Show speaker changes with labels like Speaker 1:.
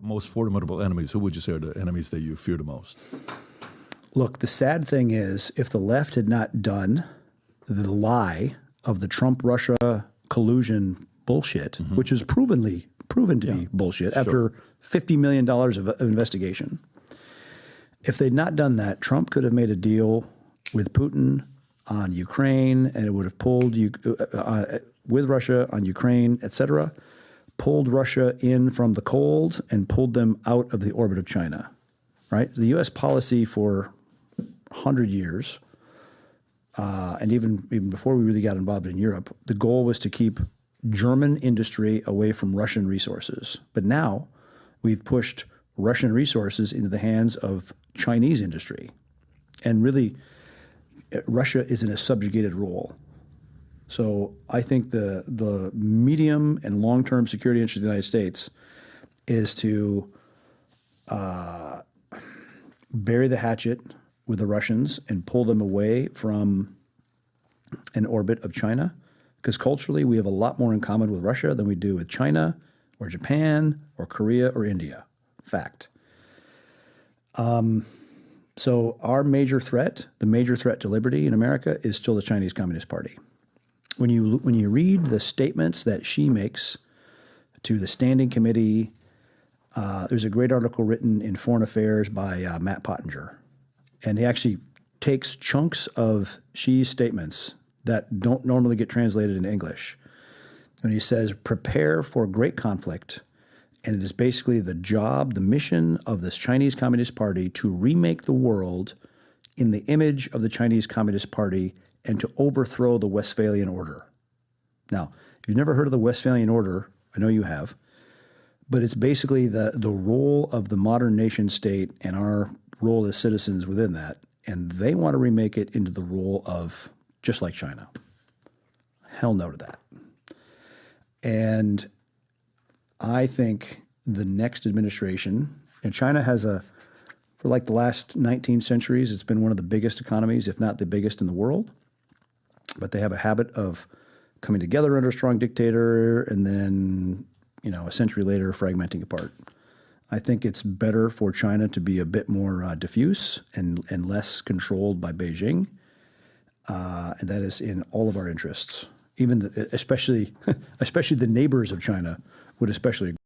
Speaker 1: most formidable enemies, who would you say are the enemies that you fear the most?
Speaker 2: Look, the sad thing is, if the left had not done the lie of the Trump-Russia collusion bullshit, which is proven to be bullshit after $50 million of investigation, if they'd not done that, Trump could have made a deal with Putin on Ukraine, and it would have pulled with Russia on Ukraine, et cetera, pulled Russia in from the cold and pulled them out of the orbit of China, right? The U.S. policy for 100 years, and even before we really got involved in Europe, the goal was to keep German industry away from Russian resources. But now we've pushed Russian resources into the hands of Chinese industry. And really, Russia is in a subjugated role. So I think the medium and long-term security interest of the United States is to bury the hatchet with the Russians and pull them away from an orbit of China, because culturally we have a lot more in common with Russia than we do with China or Japan or Korea or India. Fact. So our major threat, the major threat to liberty in America, is still the Chinese Communist Party. When you read the statements that she makes to the Standing Committee, there's a great article written in Foreign Affairs by Matt Pottinger, and he actually takes chunks of Xi's statements that don't normally get translated into English, and he says, prepare for great conflict, and it is basically the job, the mission of this Chinese Communist Party to remake the world in the image of the Chinese Communist Party and to overthrow the Westphalian Order. Now, if you've never heard of the Westphalian Order, I know you have, but it's basically the role of the modern nation state and our role as citizens within that, and they want to remake it into the role of just like China. Hell no to that. And I think the next administration, and China has for like the last 19 centuries, it's been one of the biggest economies, if not the biggest in the world. But they have a habit of coming together under a strong dictator and then, a century later, fragmenting apart. I think it's better for China to be a bit more diffuse and less controlled by Beijing. And that is in all of our interests. Even especially the neighbors of China would especially agree.